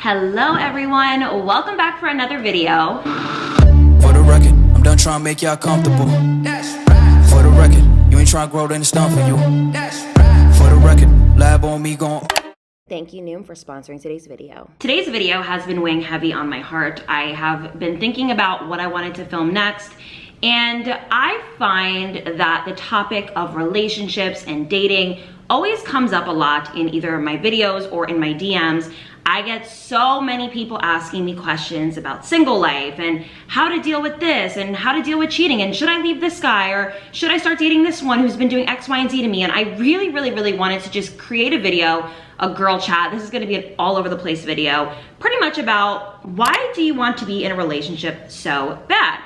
Hello everyone, welcome back for another video. For the record, I'm done trying to make y'all comfortable. That's right. For the record, you ain't trying to grow, then it's done for you. That's right. For the record, lab on me gon'. Thank you, Noom, for sponsoring today's video. Today's video has been weighing heavy on my heart. I have been thinking about what I wanted to film next, and I find that the topic of relationships and dating always comes up a lot in either my videos or in my DMs. I get so many people asking me questions about single life and how to deal with this and how to deal with cheating and should I leave this guy or should I start dating this one who's been doing X, Y, and Z to me. And I really wanted to just create a video, a girl chat. This is gonna be an all over the place video, pretty much about why do you want to be in a relationship so bad?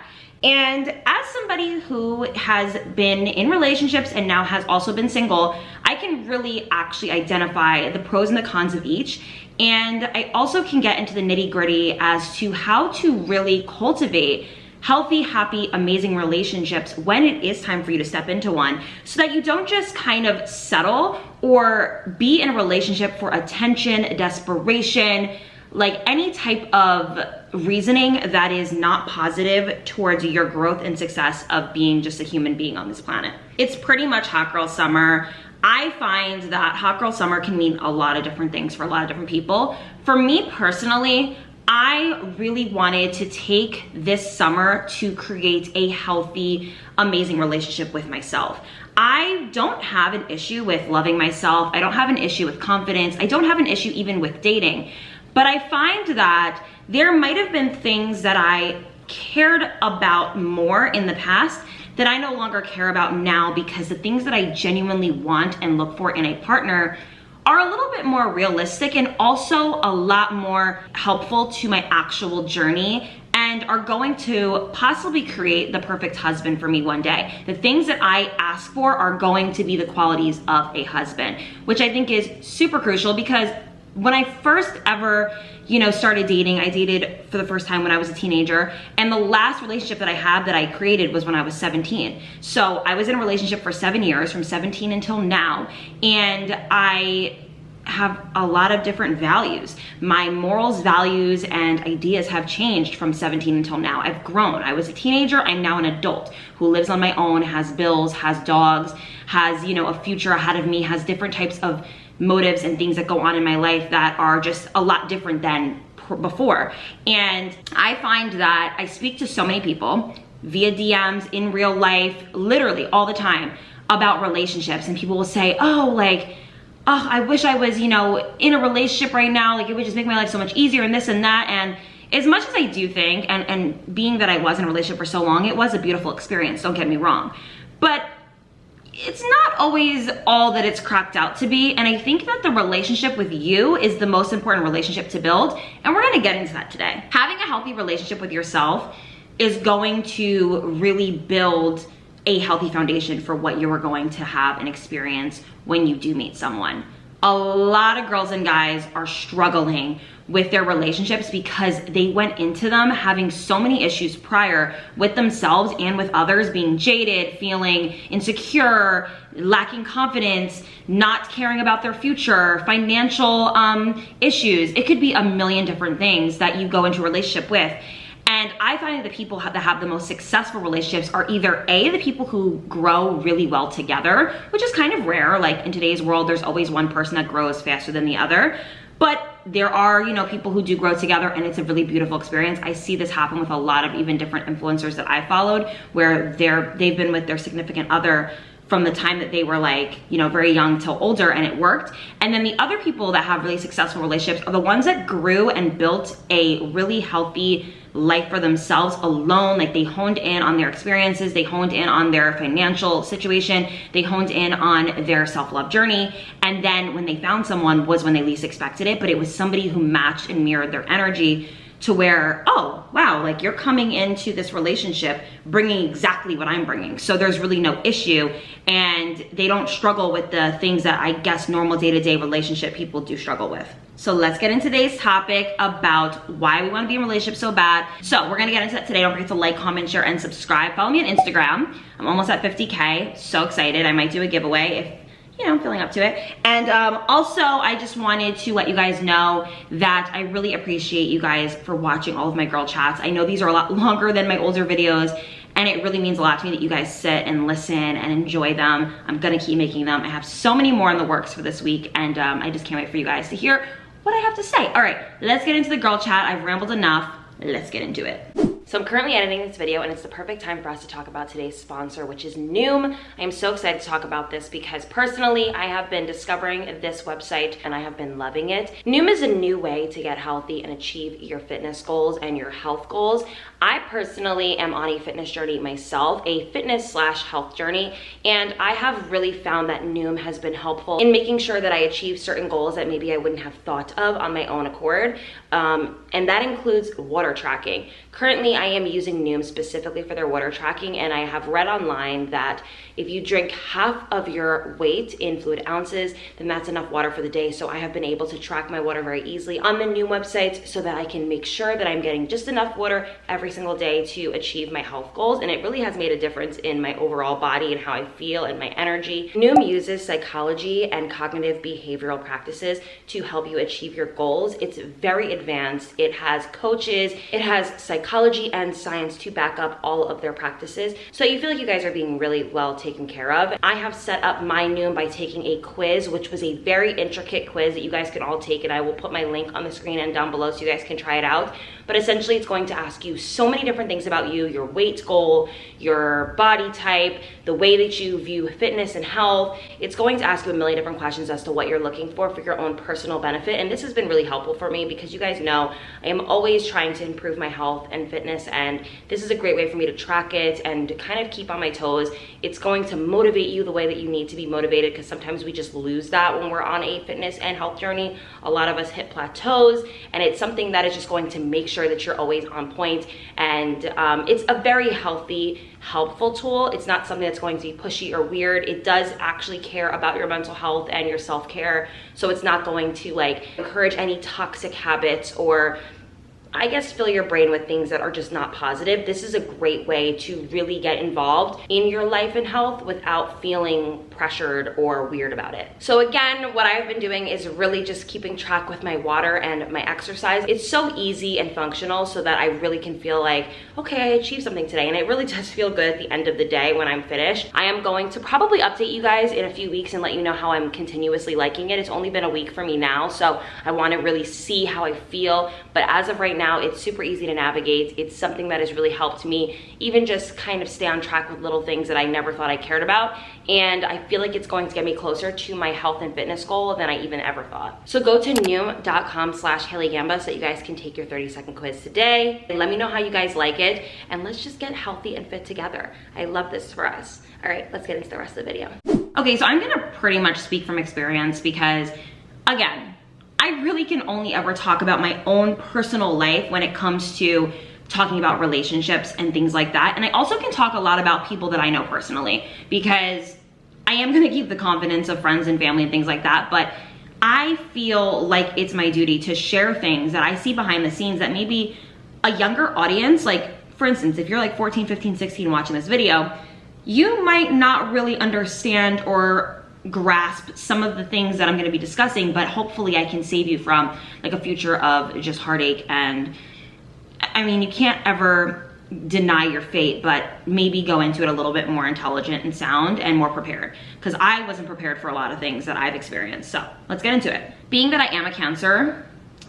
And as somebody who has been in relationships and now has also been single, I can really actually identify the pros and the cons of each. And I also can get into the nitty-gritty as to how to really cultivate healthy, happy, amazing relationships when it is time for you to step into one, so that you don't just kind of settle or be in a relationship for attention, desperation, like any type of reasoning that is not positive towards your growth and success of being just a human being on this planet. It's pretty much hot girl summer. I find that hot girl summer can mean a lot of different things for a lot of different people. For me personally, I really wanted to take this summer to create a healthy, amazing relationship with myself. I don't have an issue with loving myself. I don't have an issue with confidence. I don't have an issue even with dating. But I find that there might have been things that I cared about more in the past that I no longer care about now, because the things that I genuinely want and look for in a partner are a little bit more realistic and also a lot more helpful to my actual journey and are going to possibly create the perfect husband for me one day. The things that I ask for are going to be the qualities of a husband, which I think is super crucial, because when I first ever, started dating, I dated for the first time when I was a teenager, and the last relationship that I had that I created was when I was 17. So I was in a relationship for 7 years, from 17 until now, and I have a lot of different values. My morals, values, and ideas have changed from 17 until now. I've grown. I was a teenager, I'm now an adult who lives on my own, has bills, has dogs, has, a future ahead of me, has different types of motives and things that go on in my life that are just a lot different than before. And I find that I speak to so many people via DMs, in real life, literally all the time, about relationships, and people will say, oh, I wish I was, in a relationship right now, like it would just make my life so much easier and this and that. And as much as I do think, and being that I was in a relationship for so long, it was a beautiful experience, don't get me wrong. But it's not always all that it's cracked out to be. And I think that the relationship with you is the most important relationship to build. And we're gonna get into that today. Having a healthy relationship with yourself is going to really build a healthy foundation for what you are going to have and experience when you do meet someone. A lot of girls and guys are struggling with their relationships because they went into them having so many issues prior with themselves and with others, being jaded, feeling insecure, lacking confidence, not caring about their future, financial issues. It could be a million different things that you go into a relationship with. And I find that the people that have the most successful relationships are either A, the people who grow really well together, which is kind of rare. Like in today's world, there's always one person that grows faster than the other. But there are, people who do grow together, and it's a really beautiful experience. I see this happen with a lot of even different influencers that I followed, where they've been with their significant other from the time that they were very young till older, and it worked. And then the other people that have really successful relationships are the ones that grew and built a really healthy life for themselves alone. Like they honed in on their experiences, they honed in on their financial situation, they honed in on their self-love journey. And then when they found someone was when they least expected it, but it was somebody who matched and mirrored their energy to where, oh, wow, like you're coming into this relationship bringing exactly what I'm bringing. So there's really no issue, and they don't struggle with the things that I guess normal day-to-day relationship people do struggle with. So let's get into today's topic about why we want to be in a relationship so bad. So we're gonna get into that today. Don't forget to like, comment, share, and subscribe. Follow me on Instagram. I'm almost at 50K, so excited. I might do a giveaway if you know, I'm feeling up to it. And also, I just wanted to let you guys know that I really appreciate you guys for watching all of my girl chats. I know these are a lot longer than my older videos, and it really means a lot to me that you guys sit and listen and enjoy them. I'm gonna keep making them. I have so many more in the works for this week, and I just can't wait for you guys to hear what I have to say. All right, let's get into the girl chat. I've rambled enough. Let's get into it. So I'm currently editing this video, and it's the perfect time for us to talk about today's sponsor, which is Noom. I am so excited to talk about this because personally, I have been discovering this website and I have been loving it. Noom is a new way to get healthy and achieve your fitness goals and your health goals. I personally am on a fitness journey myself, a fitness/health journey, and I have really found that Noom has been helpful in making sure that I achieve certain goals that maybe I wouldn't have thought of on my own accord, and that includes water tracking. Currently, I am using Noom specifically for their water tracking, and I have read online that if you drink half of your weight in fluid ounces, then that's enough water for the day. So I have been able to track my water very easily on the Noom website so that I can make sure that I'm getting just enough water every single day to achieve my health goals, and it really has made a difference in my overall body and how I feel and my energy. Noom uses psychology and cognitive behavioral practices to help you achieve your goals. It's very advanced. It has coaches, it has psychology and science to back up all of their practices, so you feel like you guys are being really well taken care of. I have set up my Noom by taking a quiz, which was a very intricate quiz that you guys can all take, and I will put my link on the screen and down below so you guys can try it out. But essentially, it's going to ask you so many different things about you, your weight goal, your body type, the way that you view fitness and health. It's going to ask you a million different questions as to what you're looking for your own personal benefit. And this has been really helpful for me because you guys know I am always trying to improve my health and fitness, and this is a great way for me to track it and to kind of keep on my toes. It's going to motivate you the way that you need to be motivated, because sometimes we just lose that when we're on a fitness and health journey. A lot of us hit plateaus, and it's something that is just going to make sure that you're always on point. And it's a very healthy, helpful tool. It's not something that's going to be pushy or weird. It does actually care about your mental health and your self-care, so it's not going to like encourage any toxic habits or, I guess, fill your brain with things that are just not positive. This is a great way to really get involved in your life and health without feeling pressured or weird about it. So again, what I've been doing is really just keeping track with my water and my exercise. It's so easy and functional so that I really can feel like, okay, I achieved something today, and it really does feel good at the end of the day when I'm finished. I am going to probably update you guys in a few weeks and let you know how I'm continuously liking it. It's only been a week for me now, so I want to really see how I feel, but as of right now, it's super easy to navigate. It's something that has really helped me even just kind of stay on track with little things that I never thought I cared about, and I feel like it's going to get me closer to my health and fitness goal than I even ever thought. So go to noom.com/HaileyGamba so that you guys can take your 30-second quiz today. Let me know how you guys like it, and let's just get healthy and fit together. I love this for us. All right, let's get into the rest of the video. Okay, so I'm gonna pretty much speak from experience because, again, I really can only ever talk about my own personal life when it comes to talking about relationships and things like that. And I also can talk a lot about people that I know personally, because I am gonna keep the confidence of friends and family and things like that, but I feel like it's my duty to share things that I see behind the scenes that maybe a younger audience, like for instance, if you're like 14, 15, 16 watching this video, you might not really understand or grasp some of the things that I'm gonna be discussing, but hopefully I can save you from like a future of just heartache. And I mean, you can't ever deny your fate, but maybe go into it a little bit more intelligent and sound and more prepared, because I wasn't prepared for a lot of things that I've experienced. So let's get into it. Being that I am a Cancer,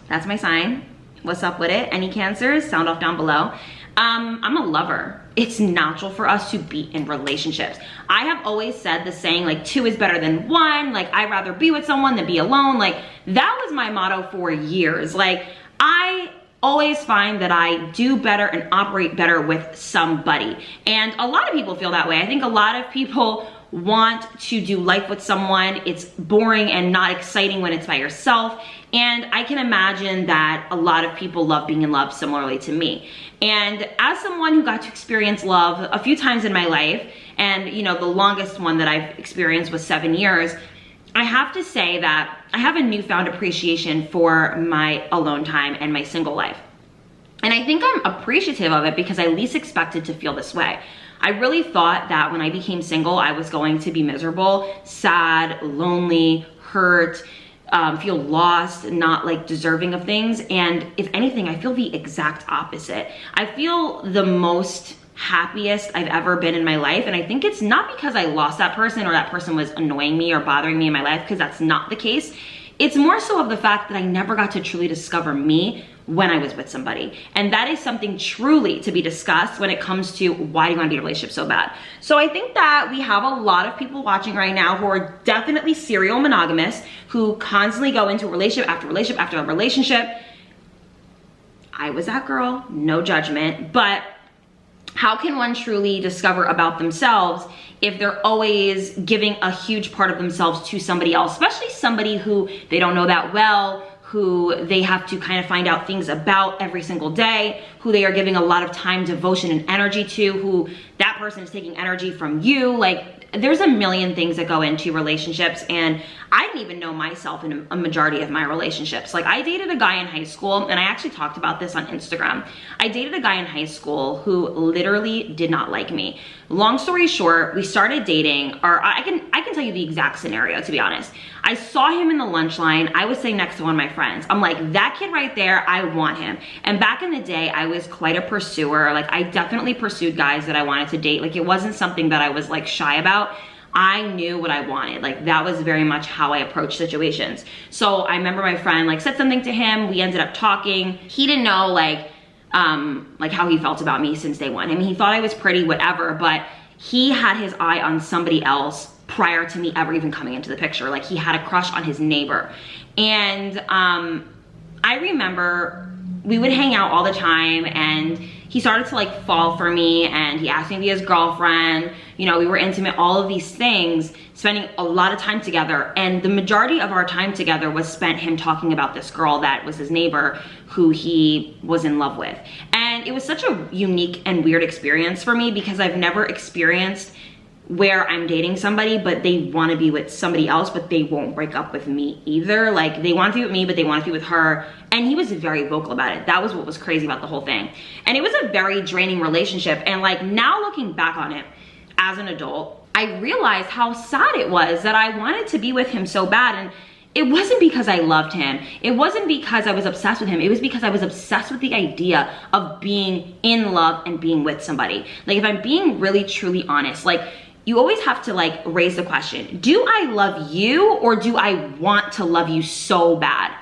that's my sign. What's up with it? Any Cancers? Sound off down below. I'm a lover. It's natural for us to be in relationships. I have always said the saying, like, 2 is better than 1. Like, I'd rather be with someone than be alone. Like, that was my motto for years. Like, I always find that I do better and operate better with somebody. And a lot of people feel that way. I think a lot of people want to do life with someone. It's boring and not exciting when it's by yourself. And I can imagine that a lot of people love being in love similarly to me. And as someone who got to experience love a few times in my life, and you know, the longest one that I've experienced was 7 years, I have to say that I have a newfound appreciation for my alone time and my single life. And I think I'm appreciative of it because I least expected to feel this way. I really thought that when I became single, I was going to be miserable, sad, lonely, hurt, feel lost, not like deserving of things. And if anything, I feel the exact opposite. I feel the most happiest I've ever been in my life. And I think it's not because I lost that person or that person was annoying me or bothering me in my life, because that's not the case. It's more so of the fact that I never got to truly discover me when I was with somebody. And that is something truly to be discussed when it comes to why do you want to be in a relationship so bad. So I think that we have a lot of people watching right now who are definitely serial monogamous, who constantly go into relationship after relationship after relationship. I was that girl, no judgment, but how can one truly discover about themselves if they're always giving a huge part of themselves to somebody else, especially somebody who they don't know that well, who they have to kind of find out things about every single day, who they are giving a lot of time, devotion, and energy to, who that person is taking energy from you. Like, there's a million things that go into relationships, and I didn't even know myself in a majority of my relationships. Like, I dated a guy in high school, and I actually talked about this on Instagram. I dated a guy in high school who literally did not like me. Long story short, we started dating, or I can tell you the exact scenario, to be honest. I saw him in the lunch line. I was sitting next to one of my friends. I'm like, that kid right there, I want him. And back in the day, I was quite a pursuer. Like, I definitely pursued guys that I wanted to date. Like, it wasn't something that I was like shy about. I knew what I wanted. Like, that was very much how I approached situations. So I remember my friend like said something to him. We ended up talking. He didn't know like how he felt about me since day one. I mean, he thought I was pretty, whatever, but he had his eye on somebody else prior to me ever even coming into the picture. Like, he had a crush on his neighbor. And I remember we would hang out all the time, and he started to like fall for me, and he asked me to be his girlfriend. You know, we were intimate, all of these things, spending a lot of time together. And the majority of our time together was spent him talking about this girl that was his neighbor who he was in love with. And it was such a unique and weird experience for me, because I've never experienced where I'm dating somebody, but they want to be with somebody else, but they won't break up with me either. Like, they want to be with me, but they want to be with her. And he was very vocal about it. That was what was crazy about the whole thing. And it was a very draining relationship. And like, now looking back on it as an adult, I realized how sad it was that I wanted to be with him so bad. And it wasn't because I loved him. It wasn't because I was obsessed with him. It was because I was obsessed with the idea of being in love and being with somebody. Like, if I'm being really, truly honest, like, you always have to like raise the question, do I love you, or do I want to love you so bad?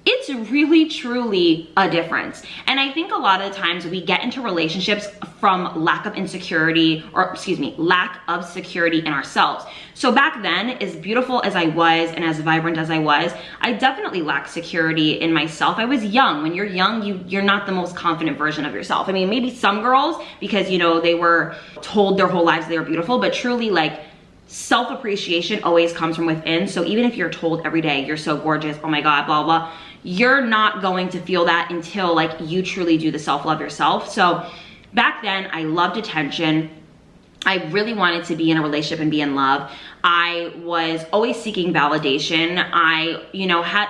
It's really, truly a difference. And I think a lot of the times we get into relationships from lack of insecurity, or excuse me, lack of security in ourselves. So back then, as beautiful as I was and as vibrant as I was, I definitely lacked security in myself. I was young. When you're young, you're not the most confident version of yourself. I mean, maybe some girls, because you know, they were told their whole lives they were beautiful, but truly, like, self-appreciation always comes from within. So even if you're told every day, you're so gorgeous, oh my God, blah, blah, you're not going to feel that until like you truly do the self-love yourself. So back then, I loved attention. I really wanted to be in a relationship and be in love. I was always seeking validation. I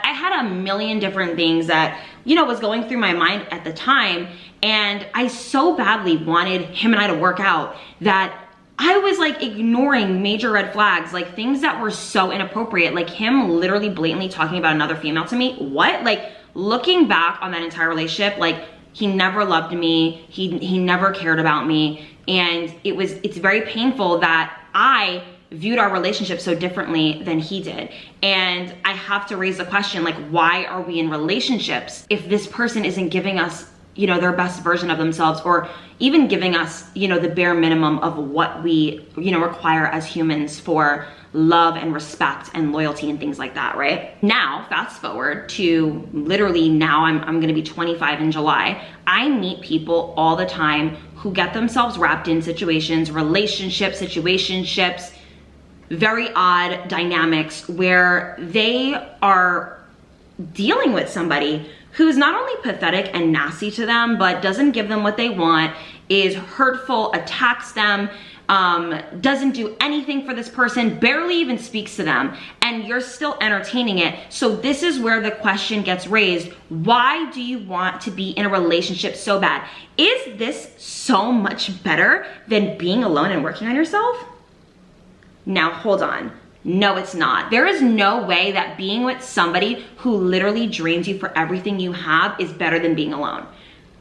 had a million different things that, was going through my mind at the time. And I so badly wanted him and I to work out that I was like ignoring major red flags, like things that were so inappropriate, like him literally blatantly talking about another female to me. What? Like, looking back on that entire relationship, like, he never loved me. He never cared about me. And it's very painful that I viewed our relationship so differently than he did. And I have to raise the question, like, why are we in relationships if this person isn't giving us, their best version of themselves, or even giving us, the bare minimum of what we, require as humans for love and respect and loyalty and things like that, right? Now, fast forward to literally now, I'm gonna be 25 in July. I meet people all the time who get themselves wrapped in situations, situationships, very odd dynamics where they are dealing with somebody who's not only pathetic and nasty to them, but doesn't give them what they want, is hurtful, attacks them, doesn't do anything for this person, barely even speaks to them, and you're still entertaining it. So this is where the question gets raised. Why do you want to be in a relationship so bad? Is this so much better than being alone and working on yourself? Now, hold on. No, it's not. There is no way that being with somebody who literally drains you for everything you have is better than being alone.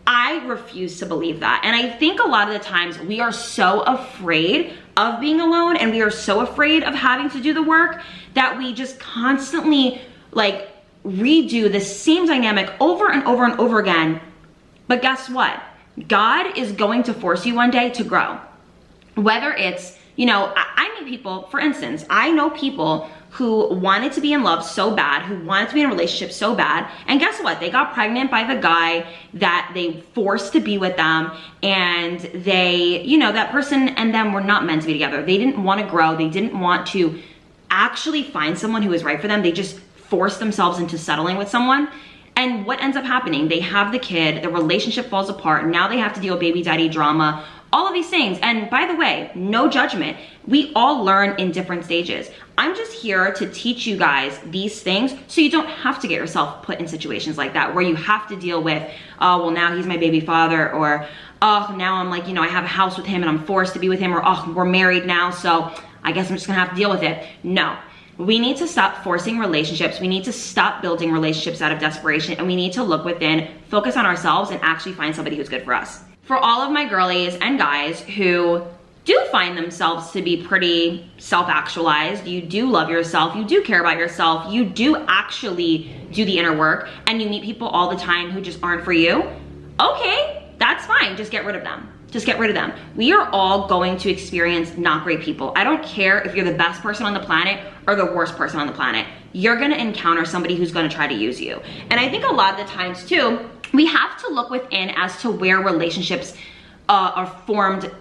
I refuse to believe that. And I think a lot of the times we are so afraid of being alone and we are so afraid of having to do the work that we just constantly like redo the same dynamic over and over and over again. But guess what? God is going to force you one day to grow. Whether it's, you know, I meet people, for instance, I know people who wanted to be in love so bad, who wanted to be in a relationship so bad, and guess what? They got pregnant by the guy that they forced to be with them, and they, you know, that person and them were not meant to be together. They didn't want to grow. They didn't want to actually find someone who was right for them. They just forced themselves into settling with someone. And what ends up happening? They have the kid, the relationship falls apart, now they have to deal with baby daddy drama, all of these things. And by the way, no judgment. We all learn in different stages. I'm just here to teach you guys these things so you don't have to get yourself put in situations like that where you have to deal with, oh, well, now he's my baby father, or, oh, now I'm like, you know, I have a house with him and I'm forced to be with him, or, oh, we're married now, so I guess I'm just gonna have to deal with it. No. We need to stop forcing relationships. We need to stop building relationships out of desperation, and we need to look within, focus on ourselves, and actually find somebody who's good for us. For all of my girlies and guys who do find themselves to be pretty self-actualized, you do love yourself, you do care about yourself, you do actually do the inner work, and you meet people all the time who just aren't for you, okay, that's fine, just get rid of them. Just get rid of them. We are all going to experience not great people. I don't care if you're the best person on the planet or the worst person on the planet. You're gonna encounter somebody who's gonna try to use you. And I think a lot of the times too, we have to look within as to where relationships are formed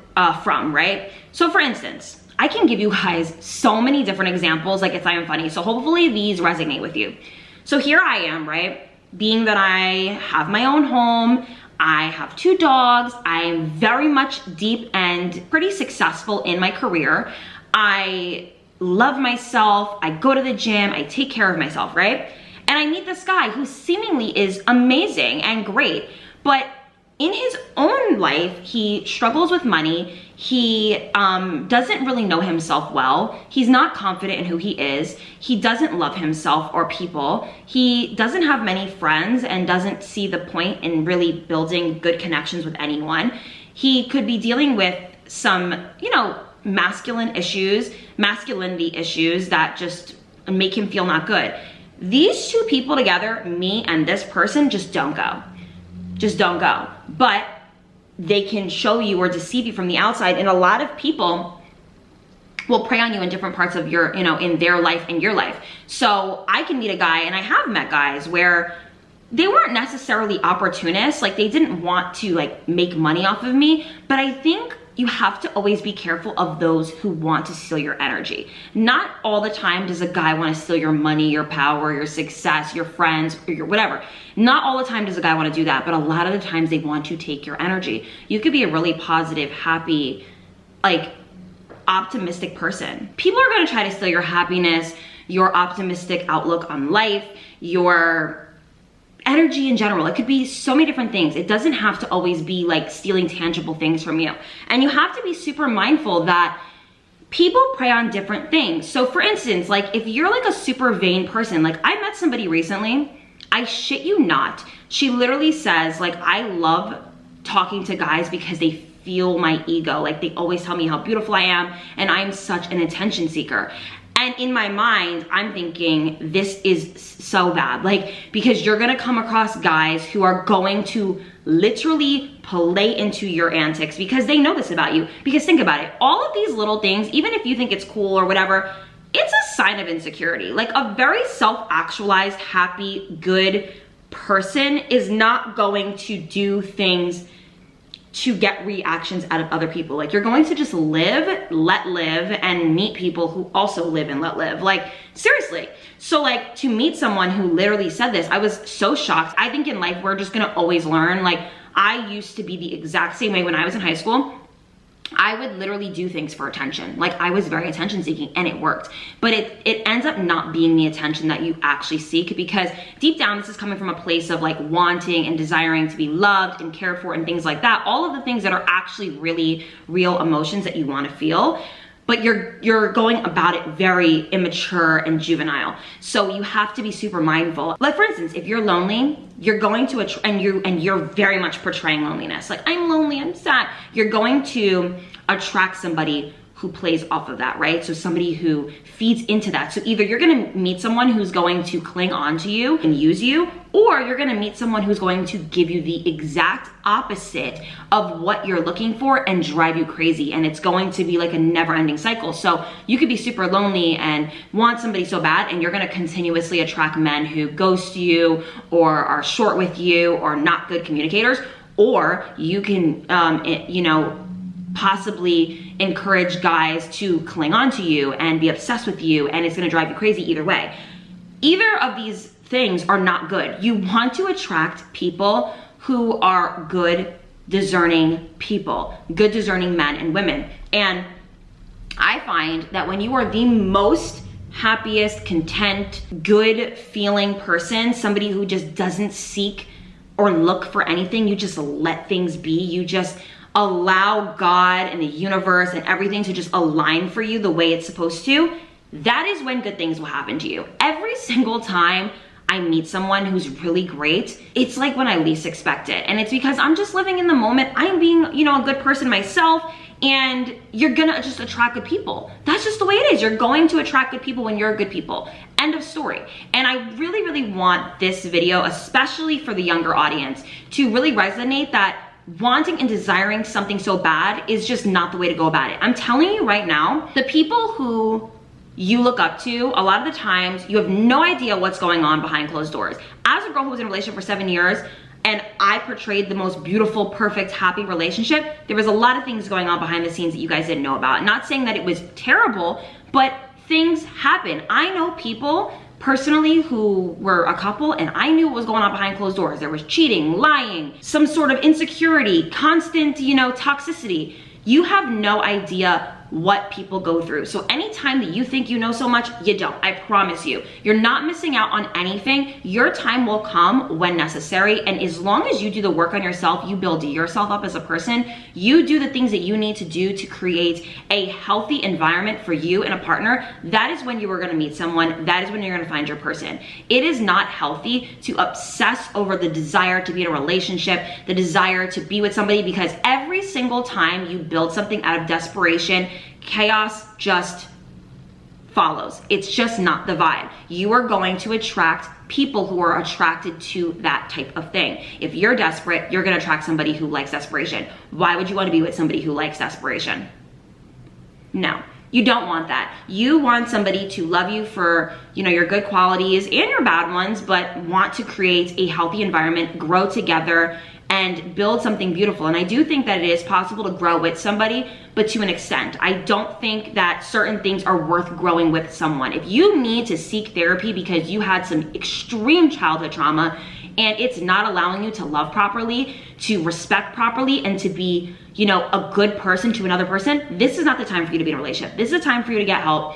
from, right? So for instance, I can give you guys so many different examples, like it's not even funny. So hopefully these resonate with you. So here I am, right? Being that I have my own home, I have 2 dogs, I am very much deep and pretty successful in my career. I love myself, I go to the gym, I take care of myself, right? And I meet this guy who seemingly is amazing and great, but in his own life, he struggles with money. He doesn't really know himself well. He's not confident in who he is. He doesn't love himself or people. He doesn't have many friends and doesn't see the point in really building good connections with anyone. He could be dealing with some, you know, masculinity issues that just make him feel not good. These 2 people together, me and this person, just don't go. Just don't go. But they can show you or deceive you from the outside, and a lot of people will prey on you in different parts of your, you know, in their life and your life. So I can meet a guy, and I have met guys where they weren't necessarily opportunists, like they didn't want to like make money off of me, but I think you have to always be careful of those who want to steal your energy. Not all the time does a guy want to steal your money, your power, your success, your friends, or your whatever. Not all the time does a guy want to do that, but a lot of the times they want to take your energy. You could be a really positive, happy, like optimistic person. People are going to try to steal your happiness, your optimistic outlook on life, your energy in general. It could be so many different things. It doesn't have to always be like stealing tangible things from you. And you have to be super mindful that people prey on different things. So for instance, like if you're like a super vain person, like I met somebody recently, I shit you not, she literally says like, I love talking to guys because they feel my ego. Like they always tell me how beautiful I am and I'm such an attention seeker. And in my mind, I'm thinking this is so bad, like, because you're gonna come across guys who are going to literally play into your antics because they know this about you. Because think about it, all of these little things, even if you think it's cool or whatever, it's a sign of insecurity. Like a very self-actualized, happy, good person is not going to do things to get reactions out of other people. Like you're going to just live, let live, and meet people who also live and let live. Like seriously. So like to meet someone who literally said this, I was so shocked. I think in life, we're just gonna always learn. Like I used to be the exact same way when I was in high school. I would literally do things for attention. Like, I was very attention seeking and it worked. But it ends up not being the attention that you actually seek, because deep down, this is coming from a place of like wanting and desiring to be loved and cared for and things like that. All of the things that are actually really real emotions that you want to feel. But you're going about it very immature and juvenile. So you have to be super mindful. Like, for instance, if you're lonely, you're going to and you're very much portraying loneliness. Like, I'm lonely, I'm sad. You're going to attract somebody who plays off of that, right? So somebody who feeds into that. So either you're gonna meet someone who's going to cling on to you and use you, or you're gonna meet someone who's going to give you the exact opposite of what you're looking for and drive you crazy. And it's going to be like a never-ending cycle. So you could be super lonely and want somebody so bad, and you're gonna continuously attract men who ghost you or are short with you or not good communicators. Or you can, possibly encourage guys to cling on to you and be obsessed with you, and it's gonna drive you crazy either way. Either of these things are not good. You want to attract people who are good, discerning people, good, discerning men and women. And I find that when you are the most happiest, content, good feeling person, somebody who just doesn't seek or look for anything, you just let things be, you just allow God and the universe and everything to just align for you the way it's supposed to, that is when good things will happen to you. Every single time I meet someone who's really great, it's like when I least expect it. And it's because I'm just living in the moment. I'm being, a good person myself, and you're gonna just attract good people. That's just the way it is. You're going to attract good people when you're good people. End of story. And I really, really want this video, especially for the younger audience, to really resonate that wanting and desiring something so bad is just not the way to go about it. I'm telling you right now, the people who you look up to, a lot of the times you have no idea what's going on behind closed doors. As a girl who was in a relationship for 7 years, and I portrayed the most beautiful, perfect, happy relationship, there was a lot of things going on behind the scenes that you guys didn't know about. Not saying that it was terrible, but things happen. I know people personally who were a couple, and I knew what was going on behind closed doors. There was cheating, lying, some sort of insecurity, constant, toxicity. You have no idea what people go through. So anytime that you think you know so much, you don't. I promise you. You're not missing out on anything. Your time will come when necessary. And as long as you do the work on yourself, you build yourself up as a person, you do the things that you need to do to create a healthy environment for you and a partner, that is when you are gonna meet someone. That is when you're gonna find your person. It is not healthy to obsess over the desire to be in a relationship, the desire to be with somebody, because every single time you build something out of desperation, chaos just follows. It's just not the vibe. You are going to attract people who are attracted to that type of thing. If you're desperate, you're gonna attract somebody who likes desperation. Why would you want to be with somebody who likes desperation? No, you don't want that. You want somebody to love you for, your good qualities and your bad ones, but want to create a healthy environment, grow together, and build something beautiful. And I do think that it is possible to grow with somebody, but to an extent. I don't think that certain things are worth growing with someone. If you need to seek therapy because you had some extreme childhood trauma and it's not allowing you to love properly, to respect properly, and to be, a good person to another person, this is not the time for you to be in a relationship. This is a time for you to get help.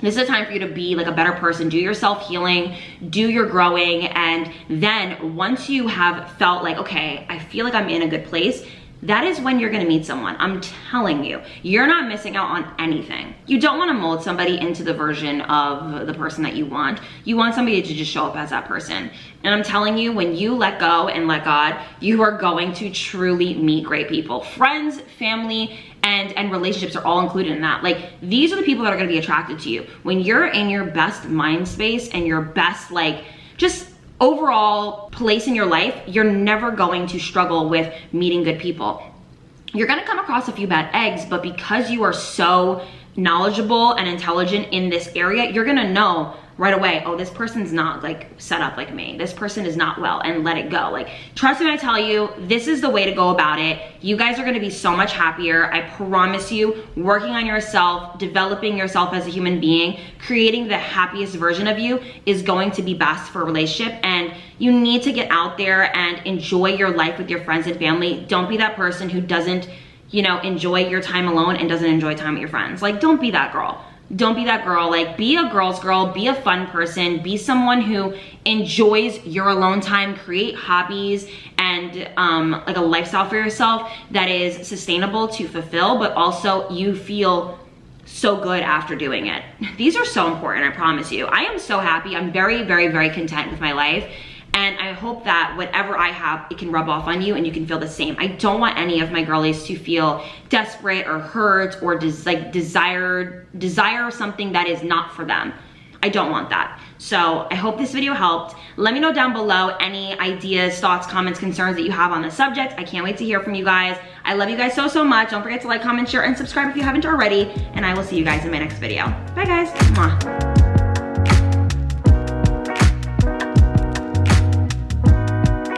This is a time for you to be like a better person, do your self-healing, do your growing, and then once you have felt like, okay, I feel like I'm in a good place, that is when you're gonna meet someone. I'm telling you, you're not missing out on anything. You don't wanna mold somebody into the version of the person that you want. You want somebody to just show up as that person. And I'm telling you, when you let go and let God, you are going to truly meet great people. Friends, family, and relationships are all included in that. Like, these are the people that are gonna be attracted to you. When you're in your best mind space and your best, just overall place in your life, you're never going to struggle with meeting good people. You're gonna come across a few bad eggs, but because you are so knowledgeable and intelligent in this area, you're gonna know right away, oh, this person's not set up like me. This person is not well, and let it go. Trust me when I tell you, this is the way to go about it. You guys are gonna be so much happier. I promise you, working on yourself, developing yourself as a human being, creating the happiest version of you is going to be best for a relationship. And you need to get out there and enjoy your life with your friends and family. Don't be that person who doesn't you know, enjoy your time alone and doesn't enjoy time with your friends. Like, don't be that girl. Don't be that girl. Like, be a girl's girl, be a fun person, be someone who enjoys your alone time, create hobbies and like a lifestyle for yourself that is sustainable to fulfill, but also you feel so good after doing it. These are so important, I promise you. I am so happy. I'm very, very, very content with my life. And I hope that whatever I have, it can rub off on you and you can feel the same. I don't want any of my girlies to feel desperate or hurt or desire something that is not for them. I don't want that. So I hope this video helped. Let me know down below any ideas, thoughts, comments, concerns that you have on the subject. I can't wait to hear from you guys. I love you guys so, so much. Don't forget to like, comment, share, and subscribe if you haven't already. And I will see you guys in my next video. Bye guys. Mwah.